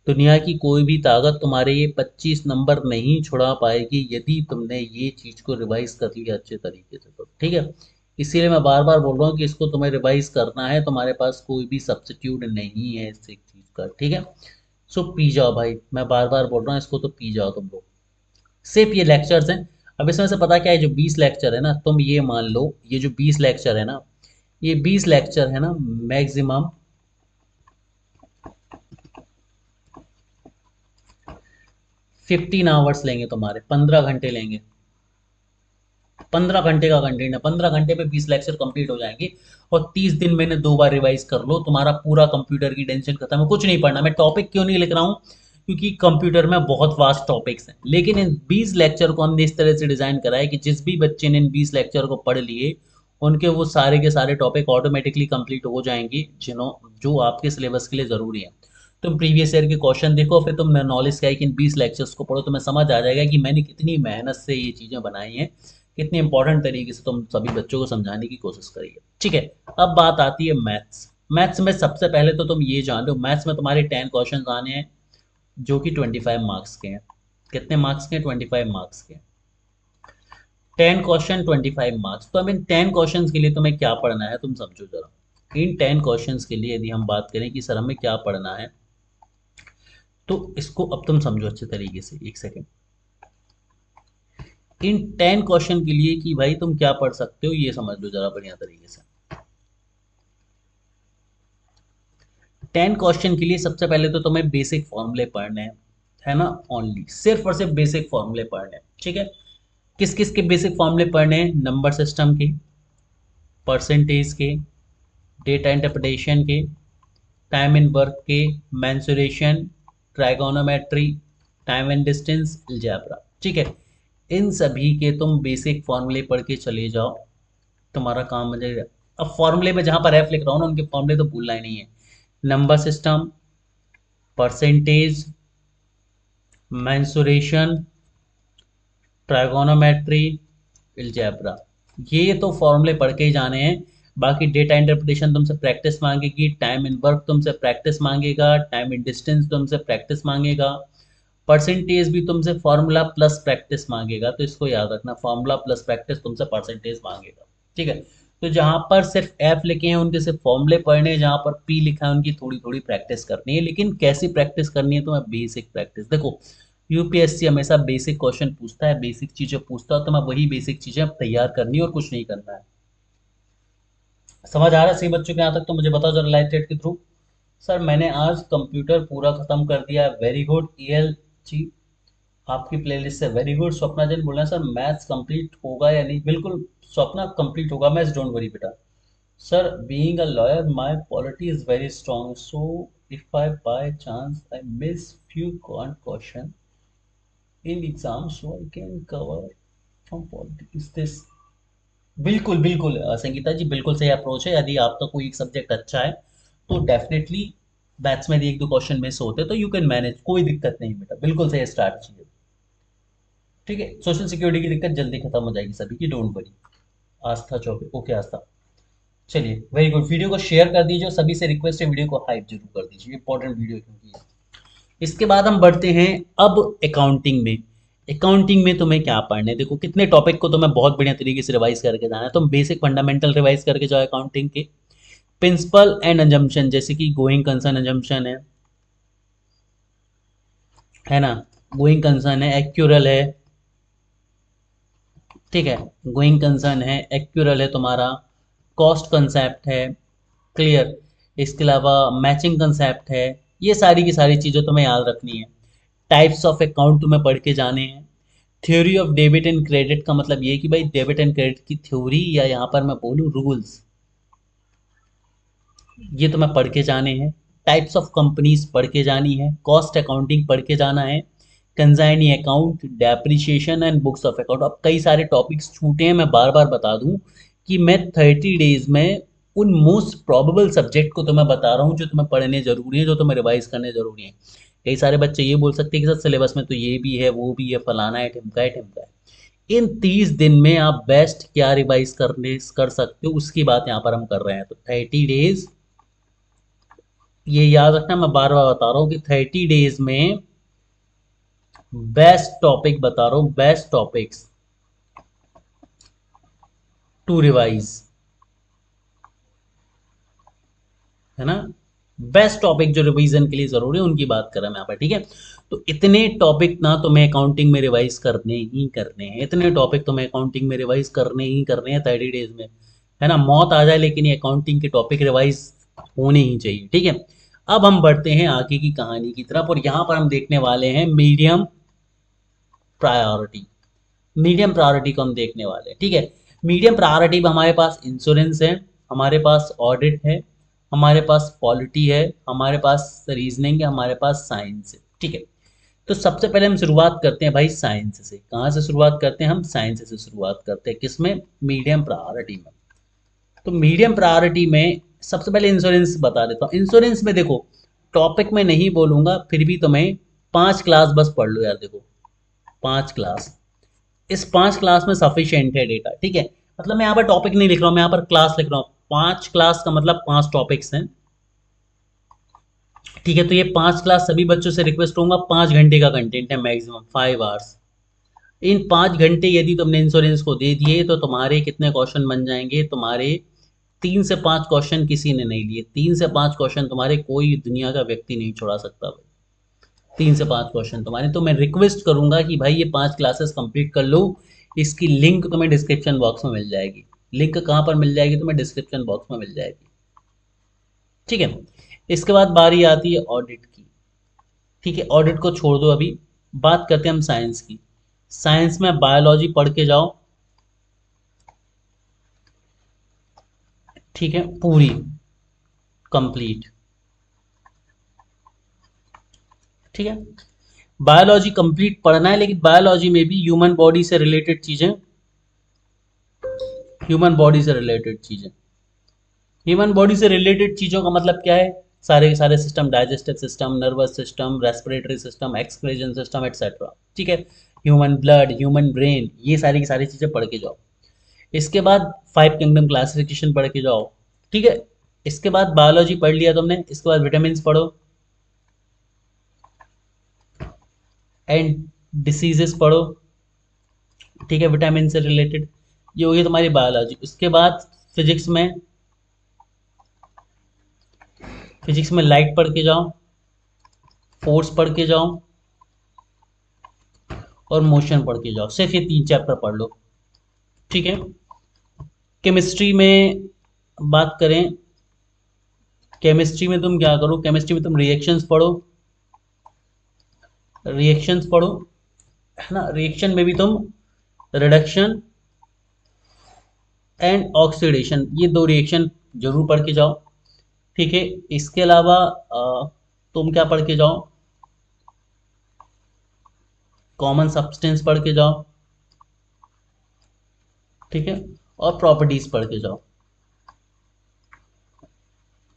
दुनिया की कोई भी ताकत तुम्हारे ये 25 नंबर नहीं छुड़ा पाएगी, यदि तुमने ये चीज़ को रिवाइज कर लिया अच्छे तरीके से, तो ठीक है। इसीलिए मैं बार बार बोल रहा हूँ कि इसको तुम्हें रिवाइज करना है, तुम्हारे पास कोई भी सब्स्टिट्यूट नहीं है इस एक चीज़ का, ठीक है। सो पी जाओ भाई, मैं बार बार बोल रहा हूँ, इसको तो पी जाओ तुम लोग। सिर्फ ये लेक्चर्स हैं। अब इसमें से पता क्या है, जो 20 लेक्चर है ना, तुम ये मान लो ये जो 20 लेक्चर है ना, ये 20 लेक्चर है ना, मैक्सिमम 15 आवर्स लेंगे तुम्हारे, 15 घंटे लेंगे। 15 घंटे का कंटेंट है, 15 घंटे पे 20 लेक्चर कंप्लीट हो जाएंगे। और 30 दिन मैंने 2 बार रिवाइज कर लो, तुम्हारा पूरा कंप्यूटर की टेंशन खत्म है। कुछ नहीं पढ़ना। मैं टॉपिक क्यों नहीं लिख रहा हूँ? क्योंकि कंप्यूटर में बहुत वास्ट टॉपिक्स हैं, लेकिन इन 20 लेक्चर को हमने इस तरह से डिजाइन करा है कि जिस भी बच्चे ने इन 20 लेक्चर को पढ़ लिए उनके वो सारे के सारे टॉपिक ऑटोमेटिकली कंप्लीट हो जाएंगे जो आपके सिलेबस के लिए ज़रूरी है। तुम प्रीवियस ईयर के क्वेश्चन देखो, फिर तुम नॉलेज का इन 20 लेक्चर्स को पढ़ो, तुम्हें समझ आ जाएगा कि मैंने कितनी मेहनत से ये चीज़ें बनाई हैं, कितनी इंपॉर्टेंट तरीके से तुम सभी बच्चों को समझाने की कोशिश करी है। ठीक है, अब बात आती है मैथ्स। मैथ्स में सबसे पहले तो तुम ये जान लो, मैथ्स में तुम्हारे 10 क्वेश्चन आने हैं जो कि 25 मार्क्स के हैं। कितने मार्क्स के? 25 मार्क्स के। 10 क्वेश्चन 25 मार्क्स। तो अब इन 10 क्वेश्चन के लिए तुम्हें क्या पढ़ना है, तुम समझो जरा। इन 10 क्वेश्चन के लिए यदि हम बात करें कि सर हमें क्या पढ़ना है, तो इसको अब तुम समझो अच्छे तरीके से। एक सेकेंड। इन 10 क्वेश्चन के लिए कि भाई तुम क्या पढ़ सकते हो, ये समझ लो जरा बढ़िया तरीके से। 10 क्वेश्चन के लिए सबसे पहले तो तुम्हें बेसिक फॉर्मूले पढ़ने हैं, है ना। ओनली सिर्फ और सिर्फ बेसिक फॉर्मूले पढ़ने हैं। ठीक है, किस किस के बेसिक फॉर्मूले पढ़ने हैं? नंबर सिस्टम के, परसेंटेज के, डेटा इंटरप्रिटेशन के, टाइम इन वर्क के, mensuration, trigonometry, time and distance, algebra. ठीक है, इन सभी के तुम बेसिक फॉर्मूले पढ़ के चले जाओ, तुम्हारा काम हो जाएगा। अब फॉर्मूले में जहां पर एफ लिख रहा हूँ ना, उनके फॉर्मूले तो भूलना ही नहीं है। Number system, percentage, mensuration, trigonometry, algebra, ये तो फॉर्मूले पढ़ के ही जाने हैं। बाकी डेटा इंटरप्रिटेशन तुमसे प्रैक्टिस मांगेगी, टाइम इन वर्क तुमसे प्रैक्टिस मांगेगा, टाइम इन डिस्टेंस तुमसे प्रैक्टिस मांगेगा, परसेंटेज भी तुमसे फॉर्मूला प्लस प्रैक्टिस मांगेगा। तो इसको याद रखना, फॉर्मूला प्लस प्रैक्टिस तुमसे परसेंटेज मांगेगा। ठीक है, तो जहां पर सिर्फ एफ लिखे हैं उनके सिर्फ फॉर्मूले पढ़ने हैं, जहां पर पी लिखा है उनकी थोड़ी थोड़ी प्रैक्टिस करनी है। लेकिन कैसी प्रैक्टिस करनी है? तो मैं बेसिक प्रैक्टिस। देखो, यूपीएससी हमेशा बेसिक क्वेश्चन पूछता है, बेसिक चीजें पूछता है, तो मैं वही बेसिक चीजें अब तैयार करनी है और कुछ नहीं करना है। समझ आ रहा है सही बच्चों के? यहाँ तक तो मुझे बताओ जरा लाइव चैट के थ्रू। सर मैंने आज कंप्यूटर पूरा खत्म कर दिया। वेरी गुड ईएल जी, आपकी प्लेलिस्ट से। Very good. स्वप्ना जैन बोल रहे हैं सर मैथ्स कंप्लीट होगा या नहीं? बिल्कुल स्वप्ना, कंप्लीट होगा मैथ्स, डोंट वरी बेटा। Sir being a lawyer my polity is very strong, so if I by chance I miss few question in exam, so I can cover from polity, is this? बिल्कुल बिल्कुल संगीता जी, बिल्कुल सही अप्रोच है। यदि आपका कोई एक सब्जेक्ट अच्छा है तो डेफिनेटली मैथ्स में यदि एक दो क्वेश्चन मिस होते तो यू कैन मैनेज, कोई दिक्कत नहीं बेटा, बिल्कुल सही स्ट्रैटेजी है। ठीक है, सोशल सिक्योरिटी की दिक्कत जल्दी खत्म हो जाएगी सभी की, don't worry. Aastha Choubey, okay Aastha. चलिए वेरी गुड, वीडियो को शेयर कर दीजिए और सभी से रिक्वेस्ट है वीडियो को हाइप जरूर कर दीजिए, इंपॉर्टेंट वीडियो है क्योंकि इसके बाद हम बढ़ते हैं अब अकाउंटिंग में। अकाउंटिंग में तुम्हें क्या पढ़ना है? देखो कितने टॉपिक को तुम्हें बहुत बढ़िया तरीके से रिवाइज करके जाना है। तुम बेसिक फंडामेंटल रिवाइज करके जाओ अकाउंटिंग के। प्रिंसिपल एंड अजम्पशन, जैसे कि गोइंग कंसर्न अजम्पशन है ना, गोइंग कंसर्न है, एक्यूरल है। ठीक है, गोइंग कंसर्न है, एक्यूरल है तुम्हारा, कॉस्ट कंसेप्ट है, क्लियर। इसके अलावा मैचिंग कंसेप्ट है। ये सारी की सारी चीज़ें तुम्हें याद रखनी है। टाइप्स ऑफ अकाउंट तुम्हें पढ़ के जाने हैं। Theory of debit and credit का मतलब ये कि भाई डेबिट एंड क्रेडिट की थ्योरी, या यहाँ पर मैं बोलूँ रूल्स, ये तुम्हें पढ़ के जाने हैं। टाइप्स ऑफ कंपनीज पढ़ के जानी है। कॉस्ट अकाउंटिंग पढ़ के जाना है। Consignee account, depreciation and books of account. अब कई सारे टॉपिक्स छूटे हैं, मैं बार बार बता दूं कि मैं 30 डेज में उन मोस्ट प्रोबेबल सब्जेक्ट को तुम्हें बता रहा हूँ जो तुम्हें पढ़ने जरूरी है, जो तुम्हें रिवाइज करने जरूरी है। कई सारे बच्चे ये बोल सकते हैं कि सर सिलेबस में तो ये भी है, वो भी है, फलाना है, ढिमका है, ढिमका है। इन 30 दिन में आप बेस्ट क्या रिवाइज कर सकते हो, उसकी बात यहाँ पर हम कर रहे हैं। तो 30 डेज, ये याद रखना, मैं बार बार बता रहा हूँ कि 30 डेज में बेस्ट टॉपिक बता रहा हूँ, बेस्ट टॉपिक्स टू रिवाइज, है ना। बेस्ट टॉपिक जो रिवीजन के लिए जरूरी है उनकी बात कर रहे हैं यहाँ पर। ठीक है, तो इतने टॉपिक ना तुम्हें अकाउंटिंग में रिवाइज करने ही करने हैं, इतने टॉपिक तुम्हें अकाउंटिंग में रिवाइज करने ही करने हैं 30 डेज में, है ना। मौत आ जाए लेकिन ये अकाउंटिंग के टॉपिक रिवाइज होने ही चाहिए। ठीक है, अब हम बढ़ते हैं आगे की कहानी की तरफ, और यहाँ पर हम देखने वाले हैं मीडियम प्रायोरिटी। मीडियम प्रायोरिटी को हम देखने वाले हैं। ठीक है, मीडियम प्रायोरिटी में हमारे पास इंश्योरेंस है, हमारे पास ऑडिट है, हमारे पास पॉलिटी है, हमारे पास रीजनिंग है, हमारे पास साइंस है। ठीक है, तो सबसे पहले हम शुरुआत करते हैं भाई साइंस से। कहाँ से शुरुआत करते हैं? हम साइंस से शुरुआत करते हैं। किसमें? मीडियम प्रायोरिटी में। तो मीडियम प्रायोरिटी में सबसे पहले इंश्योरेंस बता देता हूँ। इंश्योरेंस में देखो, टॉपिक में नहीं बोलूंगा, फिर भी तुम्हें 5 क्लास बस पढ़ लो यार। देखो 5 क्लास, इस 5 क्लास में सफिशिएंट है डेटा, ठीक है। मतलब मैं यहाँ पर टॉपिक नहीं लिख रहा हूँ, मैं यहाँ पर क्लास लिख रहा हूँ। 5 क्लास का मतलब 5 टॉपिक्स हैं, ठीक है। तो ये 5 क्लास सभी बच्चों से रिक्वेस्ट करूंगा, 5 घंटे का कंटेंट है, मैक्सिमम 5 आवर्स। इन 5 घंटे यदि तुमने इंश्योरेंस को दे दिए तो तुम्हारे कितने क्वेश्चन बन जाएंगे? तुम्हारे 3 से 5 क्वेश्चन किसी ने नहीं लिए, 3 से 5 क्वेश्चन तुम्हारे कोई दुनिया का व्यक्ति नहीं छोड़ा सकता भाई। 3 से 5 क्वेश्चन तुम्हारे, तो मैं रिक्वेस्ट करूंगा कि भाई ये 5 क्लासेस कंप्लीट कर लो। इसकी लिंक तुम्हें डिस्क्रिप्शन बॉक्स में मिल जाएगी। लिंक कहाँ पर मिल जाएगी? तुम्हें डिस्क्रिप्शन बॉक्स में मिल जाएगी, ठीक है। इसके बाद बारी आती है ऑडिट की, ठीक है। ऑडिट को छोड़ दो अभी, बात करते हैं हम साइंस की। साइंस में बायोलॉजी पढ़ के जाओ, ठीक है, पूरी कंप्लीट, ठीक है। बायोलॉजी कंप्लीट पढ़ना है, लेकिन बायोलॉजी में भी ह्यूमन बॉडी से रिलेटेड चीजें, ह्यूमन बॉडी से रिलेटेड चीजें, ह्यूमन बॉडी से रिलेटेड चीजों का मतलब क्या है? सारे के सारे system, digestive system, nervous system, respiratory system, excretion system, etcetera, ठीक है। ह्यूमन ब्लड, ह्यूमन ब्रेन, ये सारी की सारी चीजें पढ़ के जाओ। इसके बाद 5 किंगडम क्लासिफिकेशन पढ़ के जाओ, ठीक है। इसके बाद बायोलॉजी पढ़ लिया तुमने, इसके बाद विटामिन पढ़ो एंड डिसीजेस पढ़ो, ठीक है, विटामिन से रिलेटेड। ये होगी तुम्हारी बायोलॉजी। उसके बाद फिजिक्स में, फिजिक्स में लाइट पढ़ के जाओ, फोर्स पढ़ के जाओ और मोशन पढ़ के जाओ। सिर्फ ये 3 चैप्टर पढ़ लो, ठीक है। केमिस्ट्री में बात करें, केमिस्ट्री में तुम क्या करो? केमिस्ट्री में तुम रिएक्शंस पढ़ो, रिएक्शंस पढ़ो, है ना। रिएक्शन में भी तुम रिडक्शन एंड ऑक्सीडेशन, ये 2 रिएक्शन जरूर पढ़ के जाओ, ठीक है। इसके अलावा तुम क्या पढ़ के जाओ? कॉमन सब्सटेंस पढ़ के जाओ, ठीक है, और प्रॉपर्टीज पढ़ के जाओ।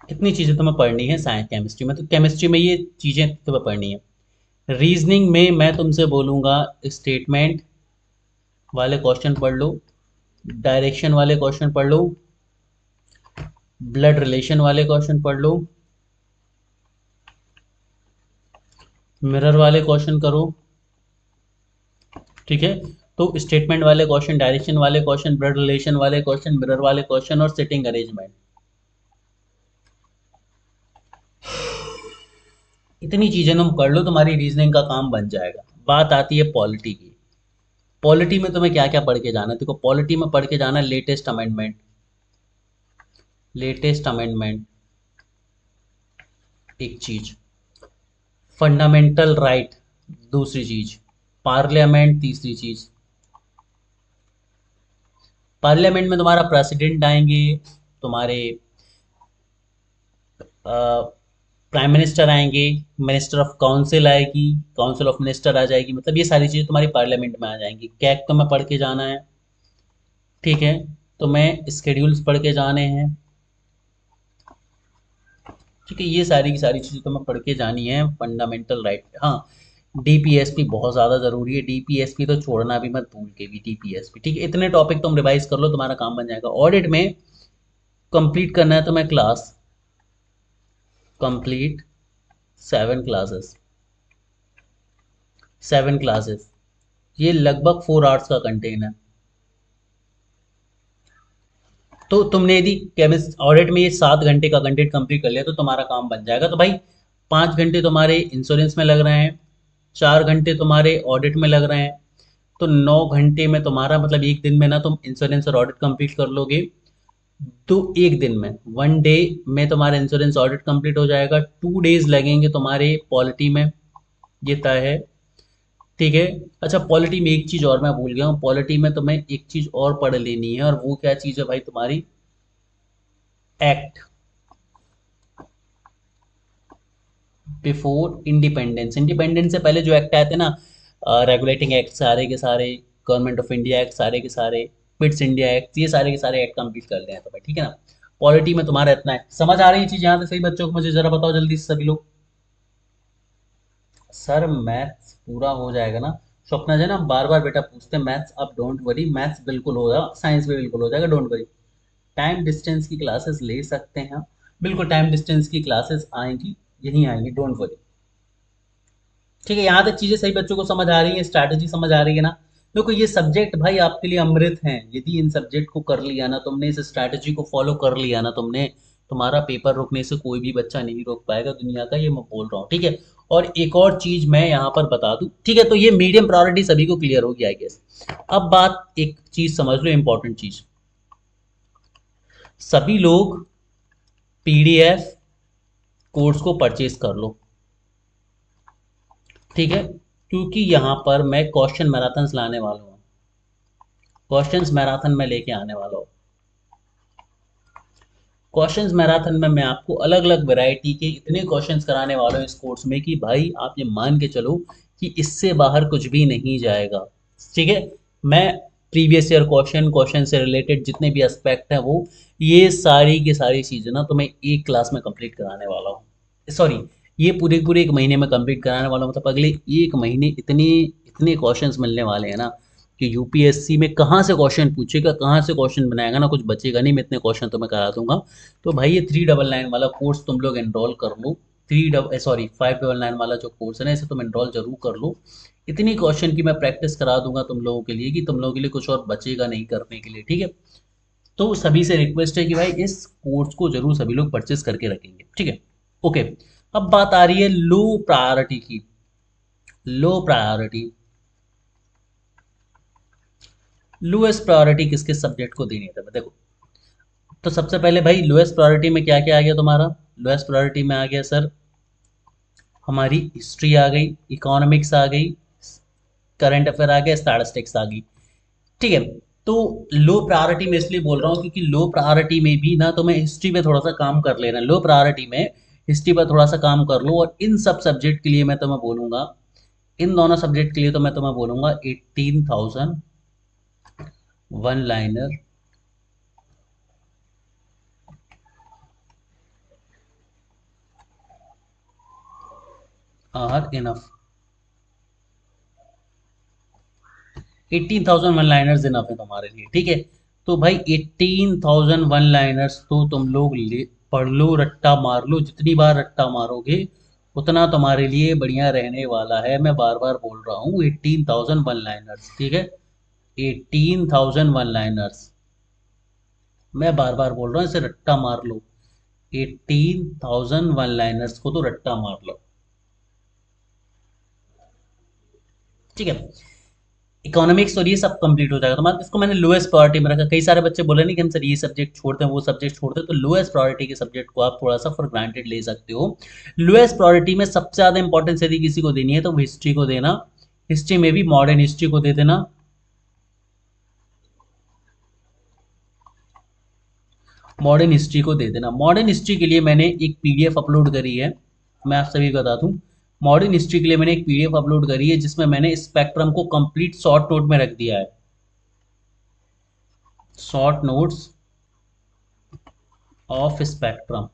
इतनी चीजें तुम्हें पढ़नी है साइंस केमिस्ट्री में, तो केमिस्ट्री में ये चीजें तुम्हें पढ़नी है। रीजनिंग में मैं तुमसे बोलूंगा, स्टेटमेंट वाले क्वेश्चन पढ़ लो, डायरेक्शन वाले क्वेश्चन पढ़ लो, ब्लड रिलेशन वाले क्वेश्चन पढ़ लो, मिरर वाले क्वेश्चन करो, ठीक है। तो स्टेटमेंट वाले क्वेश्चन, डायरेक्शन वाले क्वेश्चन, ब्लड रिलेशन वाले क्वेश्चन, मिरर वाले क्वेश्चन और सिटिंग अरेंजमेंट, इतनी चीजें तुम कर लो, तुम्हारी रीजनिंग का काम बन जाएगा। बात आती है पॉलिटी की। पॉलिटी में तुम्हें क्या क्या पढ़ के जाना है? देखो पॉलिटी में पढ़ के जाना है लेटेस्ट अमेंडमेंट, लेटेस्ट अमेंडमेंट एक चीज, फंडामेंटल राइट दूसरी चीज, पार्लियामेंट तीसरी चीज। पार्लियामेंट में तुम्हारा प्रेसिडेंट आएंगे, तुम्हारे प्राइम मिनिस्टर आएंगे, मिनिस्टर ऑफ काउंसिल आएगी, काउंसिल ऑफ मिनिस्टर आ जाएगी, मतलब ये सारी चीज़ें तुम्हारी पार्लियामेंट में आ जाएंगी। कैग तुम्हें पढ़ के जाना है, ठीक है। तुम्हें स्केड्यूल्स पढ़ के जाने हैं, ठीक है। ये सारी की सारी चीज़ें तुम्हें पढ़ के जानी है, फंडामेंटल राइट। हाँ, डीपीएसपी बहुत ज़्यादा ज़रूरी है, डीपीएसपी तो छोड़ना भी मत भूल के भी, डीपीएसपी, ठीक है। इतने टॉपिक तुम रिवाइज कर लो, तुम्हारा काम बन जाएगा। ऑडिट में कंप्लीट करना है तुम्हें क्लास, कंप्लीट 7 क्लासेस, 7 क्लासेस, ये लगभग 4 आवर्स का कंटेन है। तो तुमने यदि केमिस्ट ऑडिट में ये 7 घंटे का कंटेंट कंप्लीट कर लिया तो तुम्हारा काम बन जाएगा। तो भाई 5 घंटे तुम्हारे इंश्योरेंस में लग रहे हैं, 4 घंटे तुम्हारे ऑडिट में लग रहे हैं, तो 9 घंटे में तुम्हारा मतलब एक दिन में ना तुम इंश्योरेंस और ऑडिट कंप्लीट कर लोगे। तो एक दिन में, 1 डे में तुम्हारा इंश्योरेंस ऑडिट कंप्लीट हो जाएगा। 2 डेज लगेंगे तुम्हारे पॉलिटी में, ये तय है, ठीक है। अच्छा, पॉलिटी में एक चीज और मैं भूल गया हूँ, पॉलिटी में तुम्हें एक चीज और पढ़ लेनी है, और वो क्या चीज है भाई? तुम्हारी एक्ट बिफोर इंडिपेंडेंस। इंडिपेंडेंस से पहले जो एक्ट आए थे ना, रेगुलेटिंग एक्ट सारे के सारे, गवर्नमेंट ऑफ इंडिया एक्ट सारे के सारे, पिट्स इंडिया एक्ट, ये सारे के सारे एक्ट कंप्लीट कर लिया है तो भाई, ठीक है ना। पॉलिटी में तुम्हारा इतना है, समझ आ रही है चीज यहाँ से सही बच्चों को? मुझे जरा बताओ जल्दी से सभी लोग। सर मैथ्स पूरा हो जाएगा ना, स्वप्ना जी ना बार बार बेटा पूछते हैं मैथ्स, आप डोंट वरी, मैथ्स बिल्कुल होगा, साइंस भी बिल्कुल हो जाएगा, डोंट वरी। टाइम डिस्टेंस की क्लासेस ले सकते हैं, बिल्कुल टाइम डिस्टेंस की क्लासेस आएंगी, यहीं आएंगी, डोंट वरी। ठीक है, यहाँ तक चीजें सही बच्चों को समझ आ रही है, स्ट्रैटेजी समझ आ रही है ना। देखो ये सब्जेक्ट भाई आपके लिए अमृत हैं, यदि इन सब्जेक्ट को कर लिया ना तुमने, इस स्ट्रैटेजी को फॉलो कर लिया ना तुमने, तुम्हारा पेपर रुकने से कोई भी बच्चा नहीं रोक पाएगा दुनिया का, ये मैं बोल रहा हूँ, ठीक है। और एक और चीज मैं यहाँ पर बता दूं, ठीक है, तो ये मीडियम प्रायोरिटी सभी को क्लियर होगी आई गेस। अब बात एक चीज समझ लो, इंपॉर्टेंट चीज, सभी लोग पीडीएफ कोर्स को परचेज कर लो, ठीक है, क्योंकि यहाँ पर मैं क्वेश्चन मैराथन लाने वाला हूँ, क्वेश्चंस मैराथन में लेके आने वाला हूँ। क्वेश्चंस मैराथन में मैं आपको अलग अलग वैरायटी के इतने क्वेश्चंस कराने वाला हूँ इस कोर्स में कि भाई आप ये मान के चलो कि इससे बाहर कुछ भी नहीं जाएगा, ठीक है। मैं प्रीवियस ईयर क्वेश्चन, क्वेश्चन से रिलेटेड जितने भी एस्पेक्ट हैं वो, ये सारी की सारी चीज़ें ना तो मैं एक क्लास में कंप्लीट कराने वाला हूँ, सॉरी, ये पूरे पूरे एक महीने में कंप्लीट कराने वाला हूँ, मतलब अगले एक महीने इतने इतने क्वेश्चंस मिलने वाले हैं ना कि यूपीएससी में कहाँ से क्वेश्चन पूछेगा, कहाँ से क्वेश्चन बनाएगा ना, कुछ बचेगा नहीं, मैं इतने क्वेश्चन तो मैं करा दूंगा। तो भाई ये 399 वाला कोर्स तुम लोग एनरोल कर लो, 599 वाला जो कोर्स है ना इसे तुम एनरोल जरूर कर लो। इतनी क्वेश्चन की मैं प्रैक्टिस करा दूंगा तुम लोगों के लिए कि तुम लोगों के लिए कुछ और बचेगा नहीं करने के लिए, ठीक है। तो सभी से रिक्वेस्ट है कि भाई इस कोर्स को जरूर सभी लोग परचेस करके रखेंगे, ठीक है। ओके, अब बात आ रही है लो प्रायोरिटी की। लो प्रायोरिटी, लोएस्ट प्रायोरिटी किस किस सब्जेक्ट को देनी है देखो। तो सबसे पहले भाई लोएस्ट प्रायोरिटी में क्या क्या आ गया तुम्हारा? लोएस्ट प्रायोरिटी में आ गया सर हमारी हिस्ट्री आ गई, इकोनॉमिक्स आ गई, करंट अफेयर आ गया, स्टैटिस्टिक्स आ गई, ठीक है। तो लो प्रायोरिटी में इसलिए बोल रहा हूँ क्योंकि लो प्रायोरिटी में भी ना तो मैं हिस्ट्री पे थोड़ा सा काम कर लेना, लो प्रायोरिटी में हिस्ट्री पर थोड़ा सा काम कर लो, और इन सब सब्जेक्ट के लिए मैं तुम्हें बोलूंगा, इन दोनों सब्जेक्ट के लिए तो मैं तुम्हें बोलूंगा 18,000 one liner are enough, 18,000 one liners enough है तुम्हारे लिए, ठीक है। तो भाई 18,000 वन लाइनर्स तो तुम लोग ले पढ़ लो, रट्टा मार लो, जितनी बार रट्टा मारोगे उतना तुम्हारे लिए बढ़िया रहने वाला है, मैं बार बार बोल रहा हूँ 18,000 वन लाइनर्स, ठीक है। 18,000 वन लाइनर्स, मैं बार बार बोल रहा हूँ इसे रट्टा मार लो, 18,000 वन लाइनर्स को तो रट्टा मार लो, ठीक है। इकोनॉमिक्स और ये सब कंप्लीट हो जाएगा तुम्हारा, इसको मैंने लोएस्ट प्रायोरिटी में रखा। कई सारे बच्चे बोले नहीं कि हम सर ये सब्जेक्ट छोड़ते हैं वो सब्जेक्ट छोड़ते हैं, तो लोएस्ट प्रायोरिटी के सब्जेक्ट को आप थोड़ा सा फॉर ग्रांटेड ले सकते हो। लोएस्ट प्रायोरिटी में सबसे ज्यादा इंपॉर्टेंस यदि किसी को देनी है तो वो हिस्ट्री को देना, हिस्ट्री में भी मॉडर्न हिस्ट्री को दे देना, मॉडर्न हिस्ट्री को दे देना। मॉडर्न हिस्ट्री के लिए मैंने एक पीडीएफ अपलोड करी है, मैं आप सभी को बता दूं, मॉडर्न हिस्ट्री के लिए मैंने एक पीडीएफ अपलोड करी है जिसमें मैंने स्पेक्ट्रम को कंप्लीट शॉर्ट नोट में रख दिया है, शॉर्ट नोट्स ऑफ स्पेक्ट्रम।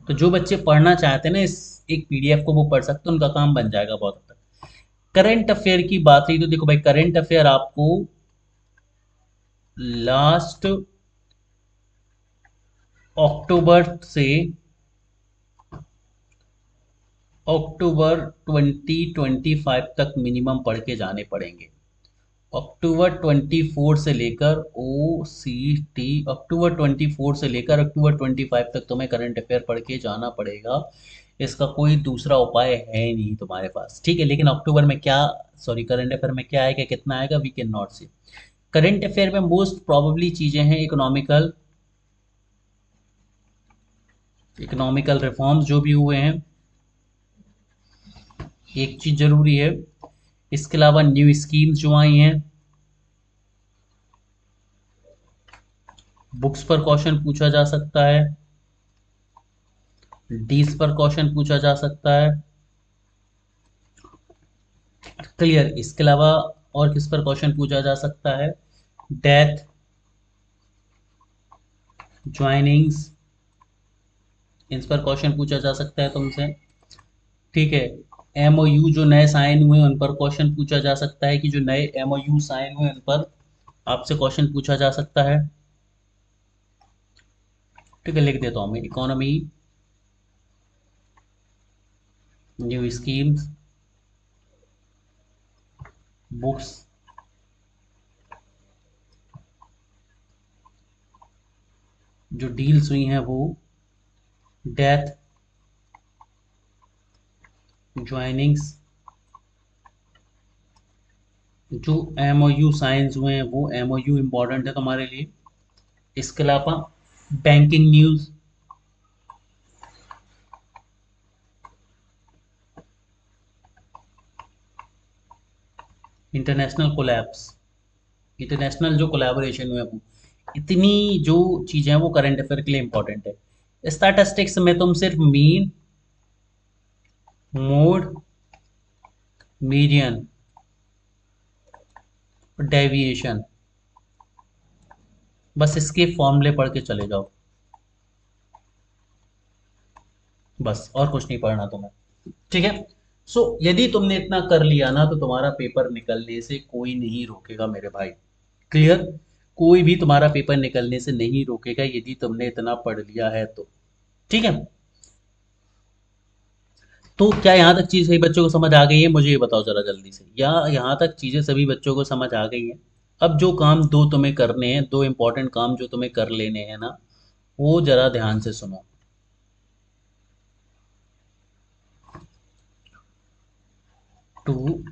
तो जो बच्चे पढ़ना चाहते हैं ना इस एक पीडीएफ को वो पढ़ सकते हैं, उनका काम बन जाएगा बहुत हद तक। करंट अफेयर की बात रही तो देखो भाई करंट अफेयर आपको लास्ट अक्टूबर से अक्टूबर 2025 तक मिनिमम पढ़ के जाने पड़ेंगे। अक्टूबर 24 से लेकर ओ सी टी, अक्टूबर 24 से लेकर अक्टूबर 25 तक तुम्हें करंट अफेयर पढ़ के जाना पड़ेगा, इसका कोई दूसरा उपाय है नहीं तुम्हारे पास, ठीक है। लेकिन अक्टूबर में क्या, सॉरी करंट अफेयर में क्या आएगा कितना आएगा वी कैन नॉट से। करंट अफेयर में मोस्ट प्रोबेबली चीजें हैं इकोनॉमिकल, इकोनॉमिकल रिफॉर्म्स जो भी हुए हैं, एक चीज जरूरी है, इसके अलावा न्यू स्कीम्स जो आई हैं, बुक्स पर क्वेश्चन पूछा जा सकता है, डीज पर क्वेश्चन पूछा जा सकता है, क्लियर। इसके अलावा और किस पर क्वेश्चन पूछा जा सकता है, डेथ, ज्वाइनिंग्स, इन पर क्वेश्चन पूछा जा सकता है तुमसे। ठीक है, एमओयू जो नए साइन हुए उन पर क्वेश्चन पूछा जा सकता है कि जो नए एमओयू साइन हुए उन पर आपसे क्वेश्चन पूछा जा सकता है। ठीक है, लिख देता हूँ मैं, इकोनॉमी, न्यू स्कीम्स, बुक्स, जो डील्स हुई हैं वो डेथ, ज्वाइनिंग्स, जो एमओयू साइंस हुए हैं वो एमओयू इंपॉर्टेंट है तुम्हारे लिए। इसके अलावा banking news, international collapse, international जो कोलैबोरेशन हुए वो, इतनी जो चीज़ें हैं वो करंट अफेयर के लिए इंपॉर्टेंट है। स्टैटिस्टिक्स में तुम सिर्फ मीन, मोड, मीडियन, डेविएशन, बस इसके फॉर्मूले पढ़ के चले जाओ, बस और कुछ नहीं पढ़ना तुम्हें। ठीक है, सो यदि तुमने इतना कर लिया ना तो तुम्हारा पेपर निकलने से कोई नहीं रोकेगा मेरे भाई। क्लियर, कोई भी तुम्हारा पेपर निकलने से नहीं रोकेगा यदि तुमने इतना पढ़ लिया है तो। ठीक है, तो क्या यहाँ तक चीज़ सभी बच्चों को समझ आ गई है, मुझे ये बताओ जरा जल्दी से, या यहाँ तक चीज़ें सभी बच्चों को समझ आ गई हैं? अब जो काम दो तुम्हें करने हैं, दो इंपॉर्टेंट काम जो तुम्हें कर लेने हैं ना, वो जरा ध्यान से सुनो। टू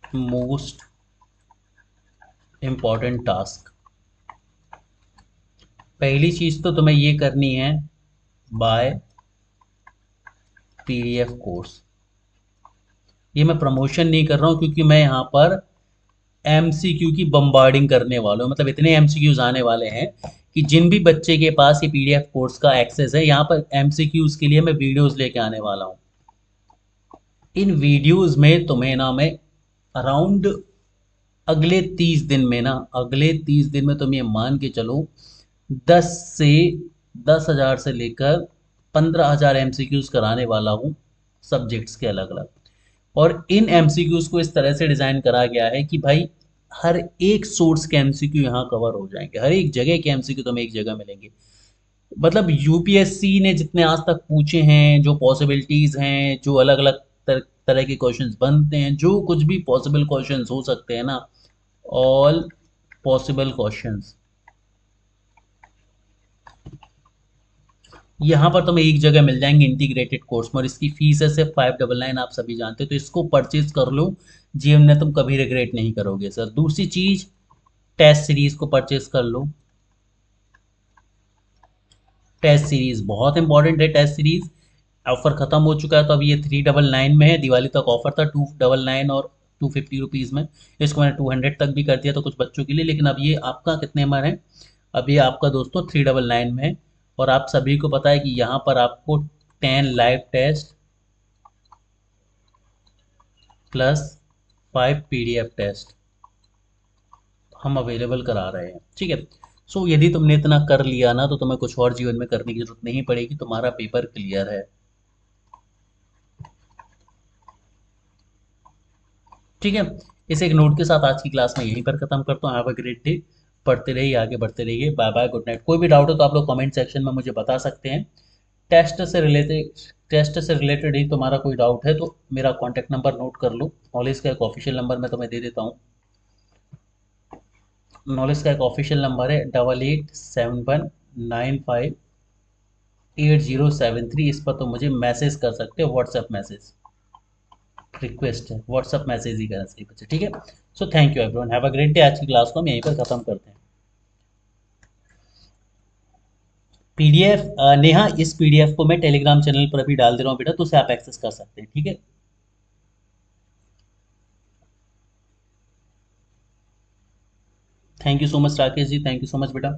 मोस्ट इम्पॉर्टेंट टास्क, पहली चीज़ तो तुम्हें ये करनी है, बाय पीडीएफ कोर्स। ये मैं प्रमोशन नहीं कर रहा हूँ क्योंकि मैं यहाँ पर एमसीक्यू की बम्बार्डिंग करने वाला हूँ, मतलब इतने एमसीक्यूज आने वाले हैं कि जिन भी बच्चे के पास ये पीडीएफ कोर्स का एक्सेस है, यहाँ पर एमसीक्यूज के लिए मैं वीडियोस लेके आने वाला हूँ। इन वीडियोस में तुम्हें ना मैं अराउंड अगले 30 दिन में ना, अगले 30 दिन में तुम ये मान के चलो 10 से 10,000 से लेकर 15,000 एमसीक्यूज कराने वाला हूँ, सब्जेक्ट्स के अलग अलग। और इन एमसीक्यूज को इस तरह से डिज़ाइन करा गया है कि भाई हर एक सोर्स के एमसीक्यू यहाँ कवर हो जाएंगे, हर एक जगह के एमसीक्यू तुम्हें एक जगह मिलेंगे। मतलब यूपीएससी ने जितने आज तक पूछे हैं, जो पॉसिबिलिटीज़ हैं, जो अलग अलग तरह के क्वेश्चंस बनते हैं, जो कुछ भी पॉसिबल क्वेश्चंस हो सकते हैं ना, ऑल पॉसिबल क्वेश्चंस यहाँ पर तुम्हें एक जगह मिल जाएंगे इंटीग्रेटेड कोर्स में। और इसकी फीस है सिर्फ 599, आप सभी जानते हो, तो इसको परचेज कर लो, जीवन में तुम कभी रिग्रेट नहीं करोगे सर। दूसरी चीज, टेस्ट सीरीज को परचेज कर लो। टेस्ट सीरीज बहुत इंपॉर्टेंट है, टेस्ट सीरीज ऑफर खत्म हो चुका है, तो अब ये 399 में है, दिवाली तक ऑफर था 299 और 250 रुपीज़ में। इसको मैंने 200 तक भी कर दिया था कुछ बच्चों के लिए, लेकिन अब ये आपका कितने में है, अब ये आपका दोस्तों 399 में है। और आप सभी को पता है कि यहाँ पर आपको 10 live test plus 5 PDF test हम अवेलेबल करा रहे हैं। ठीक है, सो यदि तुमने इतना कर लिया ना तो तुम्हें कुछ और जीवन में करने की जरूरत नहीं पड़ेगी, तुम्हारा पेपर क्लियर है। ठीक है, इस एक नोट के साथ आज की क्लास में यहीं पर खत्म करता हूँ। हैव अ ग्रेट डे, पढ़ते रहिए, आगे बढ़ते रहिए, बाय बाय, गुड नाइट। कोई भी डाउट हो तो आप लोग कमेंट सेक्शन में मुझे बता सकते हैं। टेस्ट से रिलेटेड ही तुम्हारा कोई डाउट है तो मेरा कॉन्टैक्ट नंबर नोट कर लो, नॉलेज का एक ऑफिशियल नंबर मैं तुम्हें दे देता हूँ। नॉलेज का एक ऑफिशियल नंबर है 8871958073, इस पर तुम मुझे मैसेज कर सकते हो, व्हाट्सएप मैसेज, रिक्वेस्ट है, व्हाट्सएप मैसेज ही करना सही बच्चे। ठीक है, so thank you everyone, have a great day. आज की क्लास को हम यहीं पर खत्म करते हैं। पीडीएफ नेहा, इस पीडीएफ को मैं टेलीग्राम चैनल पर भी डाल दे रहा हूँ बेटा, तो उसे आप एक्सेस कर सकते हैं। ठीक है, thank you so much Rakesh ji, thank you so much बेटा।